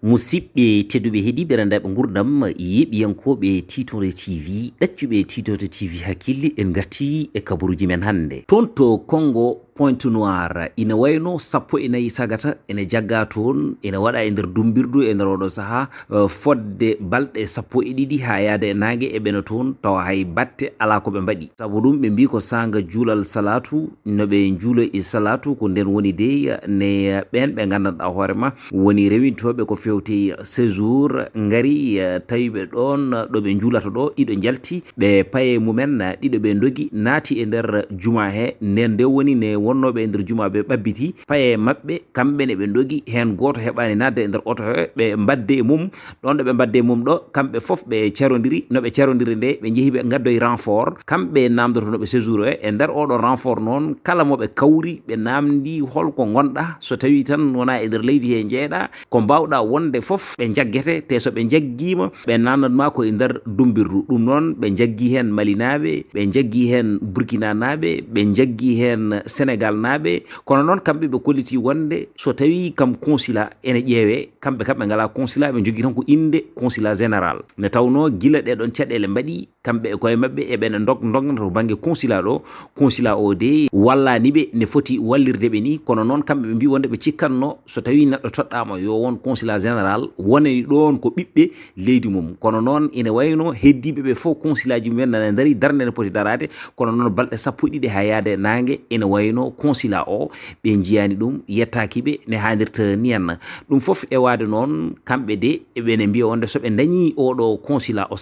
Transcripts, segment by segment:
musidɓe tedduɓe heeɗiɓe randaɓe gurdam yeɓiyankoɓe titore tv ɗaccuɓe titore tv hakkille en garti e kabaruuji men hannde toon to Congo Pointe Noire ina wayno 14 sagata ene jagga toon ene waɗa e nder dumbirdu e nder oɗo saaha fodde balɗe 12 ha yaada e nangue e ɓena toon tawa hay batte ala ko ɓe mbaɗi saabu ɗum ɓe mbi ko sanga juulal salatu noɓe juula e salatu ko nden woni dey ne ɓen ɓe gandanɗa hoorema woni rewintoɓe ko fewti séjour ngari tawiɓe ɗon ɗo ɓe juulata ɗo ɗiɗo jalti ɓe paye mumen ɗiɗo ɓe dogi naati e nder juma he nden nde woni ne wonnoɓe e nder juma ɓe ɓabbiti paye mabɓe kamɓe ne ɓe dogi hen goto heɓani nadde e nder oto he ɓe mbadde e mum ɗon ɗo ɓe mbadde e mum ɗo kamɓe foof ɓe carodiri noɓe carodiri nde ɓe jeehi ɓe gaddoye renfort kamɓe namdotonoɓe séjour e nder oɗo renfort noon kala moɓe kawri ɓe namdi holko gonɗa so tawi tan wona e nder leydi he jeeɗa ko mbawɗa wonde foof ɓe jaggete te so ɓe jaggima ɓe namdotma ko e nder dumbirdu ɗum noon ɓe jaggi hen malinaɓe ɓe jaggi hen burkina naɓe ɓe jaggi hen sénégal naɓe kono noon kamɓe ɓe kolliti wonde so tawi kam consulat ene ƴeewe kamɓe ngala consulat ɓe jogui tan ko inde consulat général ne tawno guila ɗeɗon caɗele mbaɗi kamɓe e koye mabɓe eɓene dognata to banggue consulat ɗo consulat o de wallaniɓe ne foti wallirde ɓe ni kono noon kamɓe ɓe mbi wonde ɓe cikkanno so tawi neɗɗo toɗɗama yo won consulat général wonani ɗon ko ɓiɓɓe leydi mum kono noon ine wayno heddiɓe ɓe fof consulat ji mumen nana daari darde ne poti darade kono noon balɗe 12 ha yaade nangue ene wayno consulat o ɓe jiyani ɗum yettakiɓe ne hannirta ni henna ɗum foof e wade noon kamɓe de eɓene mbiya wonde soɓe dañi oɗo consulat o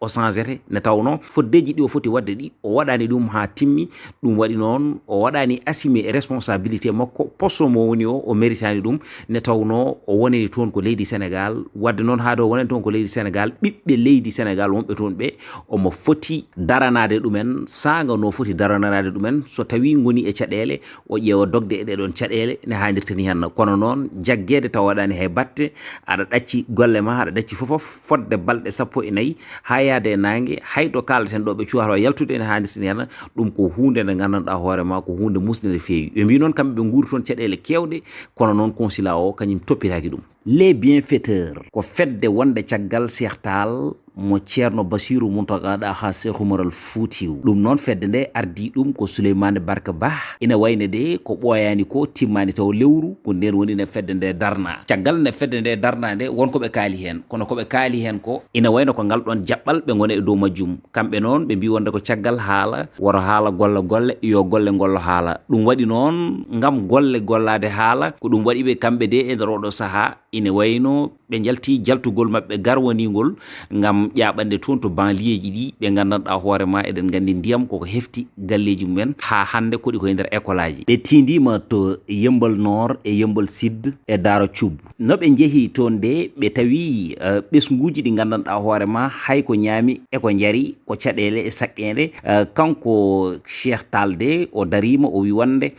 changete ne tawno foddeji ɗi o foti wadde ɗi o waɗani ɗum ha timmi ɗum waɗi noon o waɗani assumé responsabilité makko poste mo woni o méritani ɗum ne tawno o wonani toon ko leydi sénégal wadde noon haade o wonani toon ko leydi sénégal ɓiɓɓe leydi sénégal wonɓe toon ɓe omo foti daranade ɗumen sanga no foti daranade ɗumen so tawi goni e caɗele o ƴeewa dogde e ɗeɗon caɗele ne hannirta ni henna kono noon jaggede taw waɗani hay batte aɗa ɗacci golle ma aɗa ɗacci fofof fodde balɗe 14 ha yaade e nangue hayɗo kaleten ɗo ɓe cuwata yaltude ene hannirta ni henna ɗum ko hunde nde gandanɗa hoorema ko hunde musde nde feewi ɓe mbi noon kamɓe ɓe guuri toon caɗele kewɗe kono noon consulat o kañum toppitaki ɗum les bienfaiteurs ko fedde wonde caggal Cheikh Tall mo ceerno Bassirou Mountaga ha Cheikh Oumar Al Foutiyou ɗum noon fedde nde ardi ɗum ko Souleymane Barka Ba ina wayne de ko ɓooyani ko timmani taw lewru ko nden woni ne fedde nde darna caggal ne fedde nde darna nde wonko ɓe kaali hen kono koɓe kaali hen ko ina wayno ko ngal ɗon jaɓɓal ɓe gona e dow majjum kamɓe noon ɓe mbi wonde ko caggal haala woto haala golle yo golle gollo haala ɗum waɗi noon ngam golle gollade haala ko ɗum waɗi ɓe kamɓe de e nder oɗo saaha ine wayno ɓe jalti jaltugol mabɓe garwanigol ngam ƴaɓande toon to banlieue ji ɗi ɓe gandanɗa hoorema eɗen gandi ndiyam koko hefti galleji mumen ha hande koɗi koye nder école aji ɓe tindima to Yeumbeul Nord e Yeumbeul Sud e Daara Thioub no ɓe jeehi toon de ɓe tawi ɓesguji ɗi gandanɗa hoorema hay ko ñaami eko jaari ko caɗele e saqqede kanko Cheikh Tall de o darima o wi wonde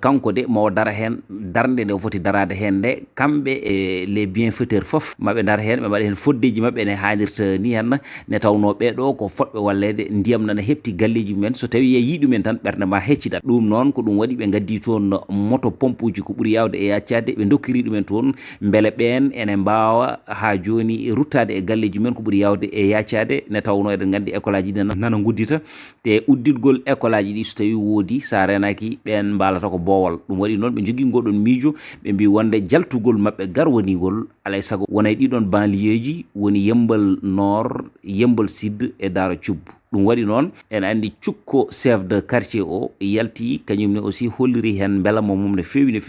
kanko de mawo dara hen darde nde o foti darade hen nde kamɓe e les bienfaiteurs foof maɓe dar hen ɓe mbaɗa hen foddeji mabɓe ne hannirta ni henna ne tawno ɓeɗo ko fotɓe wallede ndiyam nana hepti galleji mumen so tawi yeeyi ɗumen tan ɓerde ma hecciɗat ɗum noon ko ɗum waɗi ɓe gaddi toon moto pompe uji ko ɓuuri yawde e yaccade ɓe dokkiri ɗumen toon beele ɓen ene mbawa ha joni ruttade e galleji mumen ko ɓuuri yawde e yaccade ne tawno eɗen gandi école aji ɗi nana guddita te udditgol école aji ɗi so tawi woodi sa renaki ɓen mbalata ko boowal ɗum waɗi noon ɓe jogui goɗon miijo ɓe mbi wonde jaltugol mabɓe garwanigol alay saago wonay ɗiɗon banlieue ji woni Yeumbeul Nord Yeumbeul Sud e Daara Thioub ɗum waɗi noon en andi cukko chef de quartier o yalti kañumne aussi holliri hen beelama mum no fewi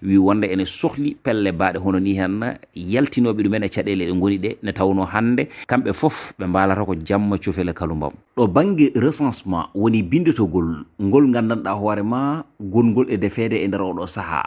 wi wonde ene sohli pelle baɗe hono ni hen yaltinoɓe ɗumen e caɗele ɗe goni ɗe ne tawno hande kamɓe foof ɓe mbalata ko jamma cofele kalumbam ɗo banggue recensement woni bindetogol ngol gandanɗa hoorema gongol e defede e nder oɗo saaha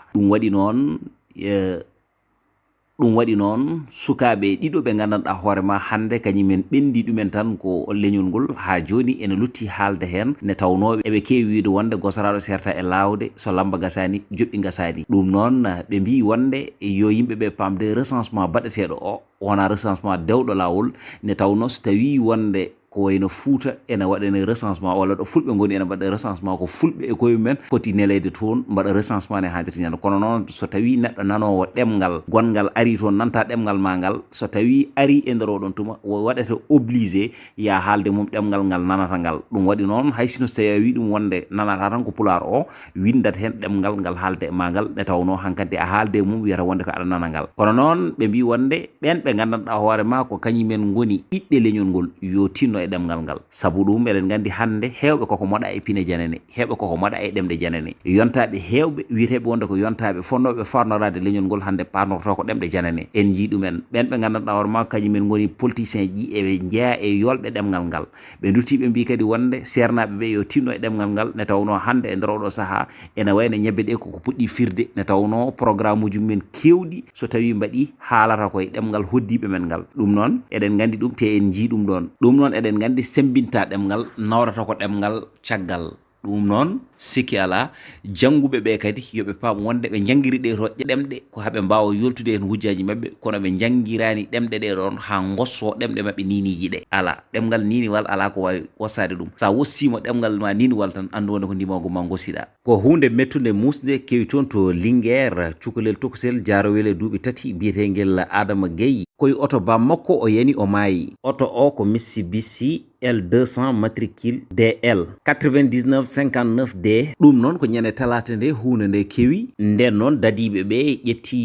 ɗum waɗi noon sukaɓe ɗiɗo ɓe gandanɗa hoorema hande kañumen ɓendi ɗumen tan ko leñol ngol ha joni ene lutti haalde hen ne tawnoɓe eɓe kewi wiide wonde gosaraɗo serta e lawde so lamba gasani joɓɓi gasani ɗum noon ɓe mbi wonde yo yimɓeɓe pamde recensement baɗeteɗo o wona recensement dewɗo lawol ne tawno so tawi wonde ko wayno Fuuta ene waɗane recensement walla ɗo fulɓe ngoni ene mbaɗa recensement ko fulɓe e koye mumen poti nelede toon mbaɗa recensement ne haadirta ñande kono noon so tawi neɗɗo nanowo ɗemgal gongal ari toon nanta ɗemgal ma ngal so tawi ari e nder oɗon tuma waɗete obligé ya haalde mum ɗemgal ngal nanata ngal ɗum waɗi noon hay sino so tawi a wi ɗum wonde nanata tan ko pulaar o windat hen ɗemgal ngal haalde e ma ngal nde tawno hankkadi a haalde mum wiyata wonde ko aɗa nana ngal kono noon ɓe mbi wonde ɓen ɓe gandanɗa hoore ma ko kañumen ngoni ɓiɓɓe leñol ngol yo tinno e ɗemgal ngal sabu ɗum eɗen gandi hande hewɓe koko moɗa e pine janane hewɓe koko moɗa e ɗemɗe janane yontaɓe hewɓe wiyeteɓe wonde ko yontaɓe fonnoɓe farnorade leñol ngol hande parnorto ko ɗemɗe janane en jii ɗumen ɓen ɓe gandanɗa hoore ma kañumen ngoni politicien ji eɓe jeeya e yolɓe ɗemgal ngal ɓe duttiɓe mbi kadi wonde sernaɓe ɓe yo tinno e ɗemgal ngal ne tawno hande e nder oɗo saaha ene wayno ñebbe ɗe koko puɗɗi firde ne tawno programme uji mumen kewɗi so tawi mbaɗi haalata koye ɗemgal hoddiɓe men ngal ɗum noon eɗen gandi ɗum te en jii ɗum ɗon eɗen gandi sembinta ɗemgal nawrata ko ɗemgal caggal ɗum noon sikki ala jannguɓe ɓe kadi yoɓe paam wonde ɓe janngiri ɗe roƴƴe ɗemɗe ko haɓe mbawa yoltude hen hujjaji mabɓe kono ɓe janngirani ɗemɗe ɗe ɗon ha gosso ɗemɗe mabɓe niniji ɗe ala ɗemgal niniwal ala ko wawi wossade ɗum sa wossimo ɗemgal ma niniwal tan andu wonde ko ndimago ma gossiɗa ko hunde mettude musde kewi toon to Linguére cukalel tokosel jarowel e duuɓi tati biyeteguel Adama Gueye koye oto bam makko o yani o maayi oto o ko Mitsubishi L200 matricule DL 9959D ɗum noon ko ñande talata nde hunde nde kewi nden noon dadiɓe ɓe ƴetti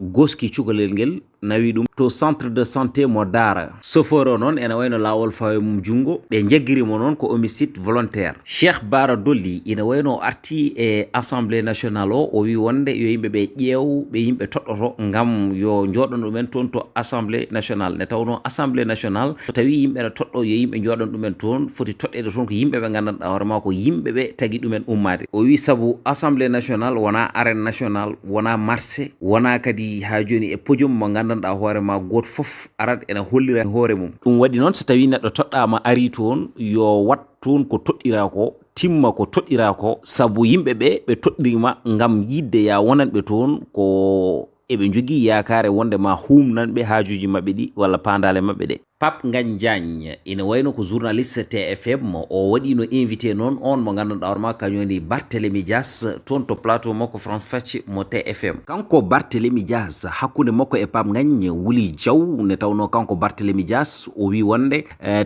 goski cukalel ngel nawi ɗum to centre de santé mo Dara chauffeur o noon ene wayno lawol fawe mum jungo ɓe jaggirimo noon ko homicide volontaire Cheikh Bara Dolly ina wayno arti e assemblée nationale o wi wonde yo yimɓe ɓe ƴeew ɓe yimɓe toɗɗoto ngam yo jooɗon ɗumen toon to assemblée nationale nde tawno assemblée nationale so tawi yimɓe ne toɗɗo yo yimɓe jooɗon ɗumen toon foti toɗɗede toon ko yimɓe ɓe gandanɗa hoorema ko yimɓe ɓe tagui ɗumen ummade o wi saabu assemblée nationale wona arène nationale wona marché wona kadi ha joni e podium mo gandanɗa hoorema goto foof arat ene hollira hoore mum ɗum waɗi noon so tawi neɗɗo toɗɗama ari toon yo wat toon ko toɗɗira ko timma ko toɗɗira ko saabu yimɓe ɓe toɗɗirima ngam yidde ya wonanɓe toon ko eɓe jogui yakare wonde ma humnanɓe hajuji mabɓe ɗi walla pandale mabɓe ɗe Pape Ngagne Diagne ina wayno ko journaliste TFM o waɗino invité noon on mo gandanɗa hoorema kañoni Barthélémy Dias toon to plateau makko France Facci mo TFM kanko Barthélémy Dias hakkude makko e Pape Ngagne wuli jaw ne tawno kanko Barthélémy Dias o wi wonde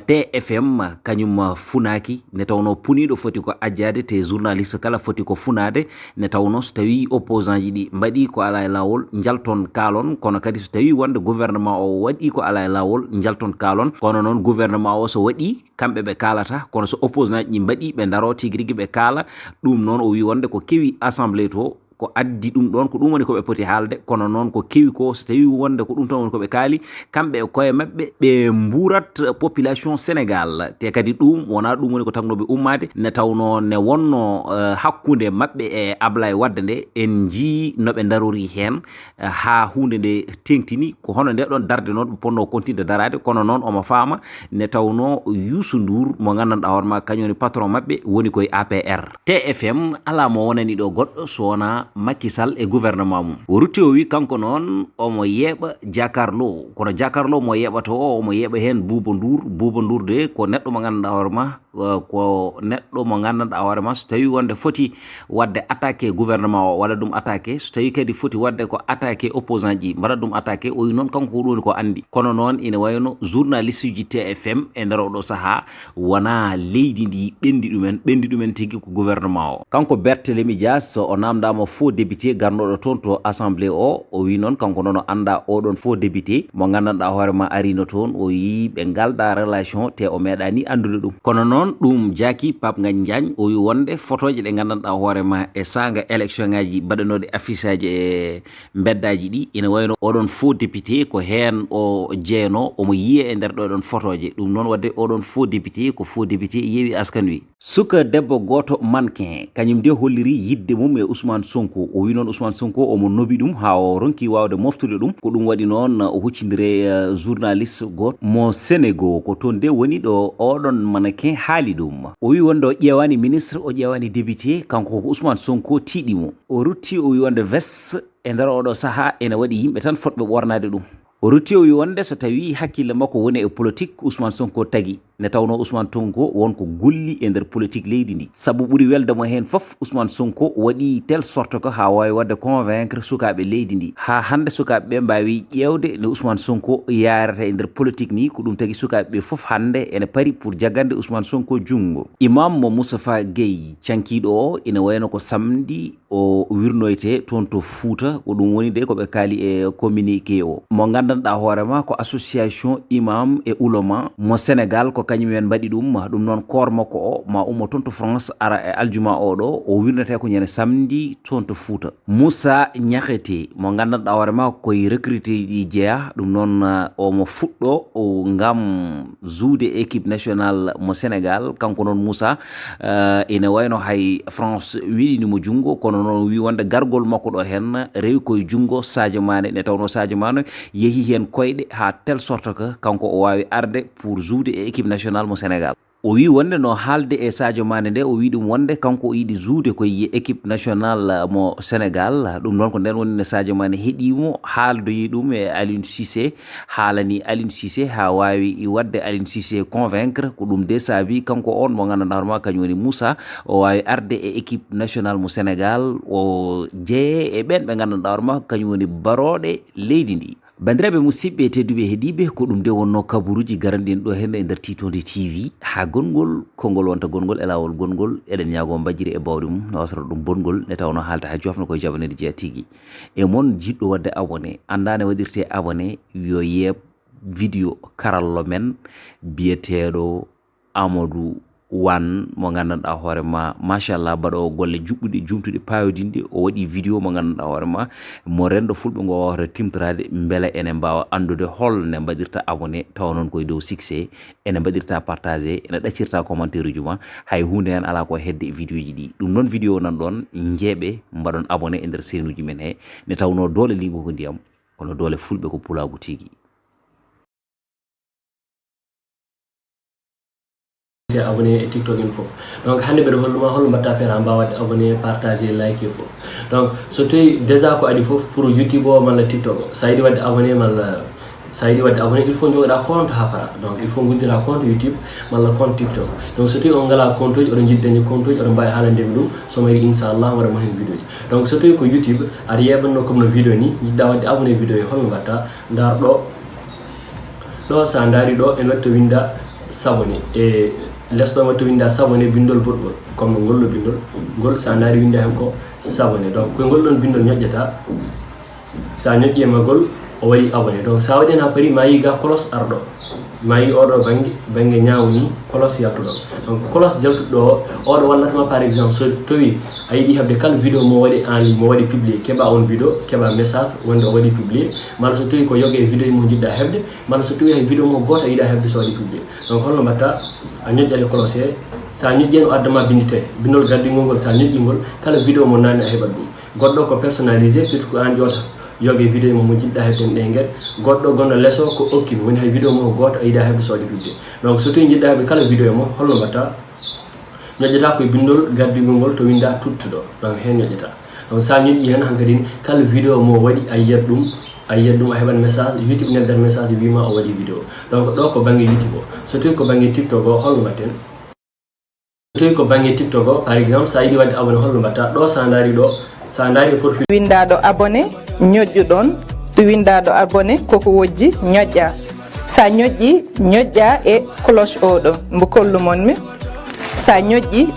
TFM kañum funaki ne tawno puniɗo foti ko ajjade te journaliste kala foti ko funade ne tawno so tawi opposant ji ɗi mbaɗi ko ala e lawol jalton kalon kono kadi so tawi wonde gouvernement o waɗi ko ala e lawol jalton kalon kono noon gouvernement o so waɗi kamɓe ɓe kalata kono so opposant ji mbaɗi ɓe daro tigui rigui ɓe kaala ɗum noon o wi wonde ko kewi assemblée to ko addi ɗum ɗon ko ɗum woni koɓe poti haalde kono noon ko kewi ko so tawi wonde ko ɗum tan woni koɓe kaali kamɓe e koye mabɓe ɓe mburat population Sénégal te kadi ɗum wona ɗum woni ko taknoɓe ummade ne tawno ne wonno hakkude mabɓe e Ablaye Wade nde en jii noɓe darori hen ha hunde nde tengtini ko hono nde ɗon darde noon ɓe ponno continde darade kono noon omo faama ne tawno Youssou Ndour mo gandanɗa hoorema kañoni patron mabɓe woni koye APR TFM ala mo wonani ɗo goɗɗo so wona Macky Sall e gouvernement mum o rutti o wi kanko noon omo yeeɓa jakarlo kono jakarlo mo yeɓata o omo yeeɓa hen Bouba Ndour de ko neɗɗo mo gandanɗa hoorema ko neɗɗo mo gandanɗa hoorema so tawi wonde foti wadde attaqué gouvernement o waɗa ɗum attaqué so tawi kadi foti wadde ko attaqué opposant ji mbaɗa ɗum attaqué o wi noon kanko ko ɗum ko andi kono noon ina wayno journaliste ji TFM e nder oɗo saaha wona leydi ndi ɓendi ɗumen tigui ko gouvernement o kanko Barthélémy Dias o namdama faux député garnoɗo toon to assemblée o wi noon kanko noon o anda oɗon faux député mo gandanɗa hoorema arino toon o yi ɓe galda relation te o meeɗani andude ɗum kono noon ɗum jaaki Pape Ngagne Diagne o wi wonde photoje ɗe gandanɗa hoorema e sanga élection ngaji baɗanoɗe affiche aji e beddaji ɗi ina wayno oɗon faux député ko hen o jeeyno omo yiye e nder ɗoɗon photoje ɗum noon wadde oɗon faux député ko faux député yeewi askan wi suka debbo goto mannequin kañum de holliri yidde mum e Ousmane Sonko o wi noon Ousmane Sonko omo nobi ɗum ha o ronki wawde moftude ɗum ko ɗum waɗi noon o huccidire journaliste goto mo Sénégal ko toon de woni ɗo oɗon mannequin haali ɗum o wi wonde o ƴewani ministre o ƴewani député kanko ko Ousmane Sonko tiiɗimo o rutti o wi wonde veste e nder oɗo saaha ene waɗi yimɓe tan fotɓe ɓornade ɗum o rutti o wi wonde so tawi hakkille makko woni e politique Ousmane Sonko tagi ne tawno Ousmane Sonko wonko golli e nder politique leydi ndi sabu ɓuri weldemo hen fof Ousmane Sonko waɗi tel sorte ko ha wawi wadde convaincre sukaɓe leydi ndi ha hande sukaɓe ɓe mbawi ƴewde ne Ousmane Sonko yarata e nder politique ni ko ɗum tagi sukaɓe ɓe fof hande ene pari pour jaggande Ousmane Sonko jungo. Imam mo Moustapha Gueye cankiɗo o ina wayno ko samedi o wirnoyte toon to Fouta ko ɗum woni de koɓe kaali e communiqué o mo gandanɗa hoorema ko association imam e ulama mo Sénégal ko kañumen mbaɗi ɗum noon koor makko o ma ummo toon to France ara e aljuma oɗo o wirnete ko ñande samedi toon to Fouta. Moussa Niakhate mo gandanɗa hoorema koye recruté ɗi jeeya ɗum noon omo fuɗɗo o ngam zuude équipe nationale mo Sénégal kanko noon Moussa ene wayno hay France wiɗinimo jungo kono noon wi wonde gargol makko ɗo hen rewi koye jungo Sadio Mané ne tawno Sadio Mané yeehi hen koyɗe ha tel sorte que kanko o wawi arde pour joude e équipe nationale mo Sénégal. O wi wonde no haalde e Sadio Mané nde o wi ɗum wonde kanko o yiɗi joude koye équipe nationale mo Sénégal ɗum noon ko nden woni ne Sadio Mané heeɗimo haaldoyi ɗum e Aliou Cissé haalani Aliou Cissé ha wawi wadde Aliou Cissé convaincre ko ɗum de saabi kanko on mo gandanɗa hoorema kañum woni Moussa o wawi arde e équipe nationale mo Sénégal o jeeye e ɓen ɓe gandanɗa hoorema kañum woni baroɗe leydi ndi. Bandiraɓe musidɓe tedduɓe heeɗiɓe ko ɗum de wonno kabaruuji garanɗin ɗo hen e nder Titode TV ha gongol kongol wonta gongol e lawol gongol eɗen ñaago mbajjiri e bawɗe mum no wasata ɗum bongol ne tawno haalta ha jofna koye jabanede jeeya tigui e mon jiɗɗo wadde abonné anda ne waɗirte abonné yo yeeb vidéo karallo men biyeteɗo Amadou Wan mo gandanɗa hoorema machallah mbaɗo golle juɓɓuɗe jumtuɗe payodinde o waɗi vidéo mo gandanɗa hoorema mo rendo fulɓe ngo wawata timtorade beele ene mbawa andude holne mbaɗirta abonné tawa noon koye dow succès ene mbaɗirta partagé ene ɗaccirta commentaire uji ma hay hunde hen ala ko hedde vidéo ji ɗi ɗum noon vidéo nan ɗon jeeɓe mbaɗon abonné e nder chaîne uji men he ne tawno doole lingo ko ndiyam kono doole fulɓe ko pulagu tigui. Abonné e TikTok en fof donc hande bedo holluma hollo mbatta faire ha mbawade abonné partager like fof donc so tawi déjà ko adi fof pour YouTube o malla TikTok sa yiɗi wadde abonné malla sa yiɗi wadde abonné il faut jogoɗa compte ha para donc il faut gondira compte YouTube malla compte TikTok donc so tawi on ngala compte uji oɗo jiɗi dañi compte uji oɗo mbawi haalandemi ɗum so mari inchallah waɗa mo hen vidéo ji donc so tawi ko YouTube aɗa yeɓanno comme no vidéo ni jiɗɗa wadde abonné vidéo e holno mbatta ndar ɗo sa daari ɗo en watta winda s'abonné e lesɗo watta winda s'abonné bindol boɗɗol comme no gollo bindol gol sa daari winda hen ko s'abonné donc koye ngol ɗon bindol ñoƴƴata sa ñoƴƴi e magol o waɗi abonné donc sa waɗi hen ha paari ma yi ga cloche arɗo ma yi oɗo banggue ñaawo ni cloche yaltuɗo donc cloche jaltuɗo o oɗo wallatma par exemple so tawi a yiiɗi hebde kala vidéo mo waɗi en ligne mo waɗi publié keɓa on vidéo keɓa message wonde o waɗi publié mala so tawi ko yogue vidéo mo jiɗɗa hebde mala so tawi hay vidéo mo goto a yiiɗa hebde so waɗi publié donc holno mbatta a ñoƴƴat e cloche he sa ñoƴƴi hen o addama bindite bindol gardingol ngol sa ñoƴƴi ngol kala vidéo mo nanni a heɓat ɗum goɗɗo ko personnalisé firti ko an ƴewta yogue vidéo mo jiɗɗa hebde ɗe guel goɗɗo gonɗo lesso ko okkin woni hay vidéo mo goto a yiɗa hebde so waɗi publié donc so tawi jiɗɗa hebde kala vidéo mo holno mbatta ñoƴƴata koye bindol gardingol ngol to winda tuttuɗo donc hen ñoƴƴata donc sa ñoƴƴi hen hankkadi kala vidéo mo waɗi a yiyat ɗum a heɓat message YouTube neldat message wima o waɗi vidéo donc ɗo ko banggue YouTube o so tawi ko banggue TikTok o holno mbatten so tawi ko banggue TikTok o par exemple sa yiɗi wadde abonné holno mbatta ɗo sa daari ɗo sa daari e profil windaɗo abonné ñoƴƴuɗon to windaɗo abonné koko wojji ñoƴƴa sa ñoƴƴi ñoƴƴa e cloche oɗo mbo kollumonmi sa ñoƴƴi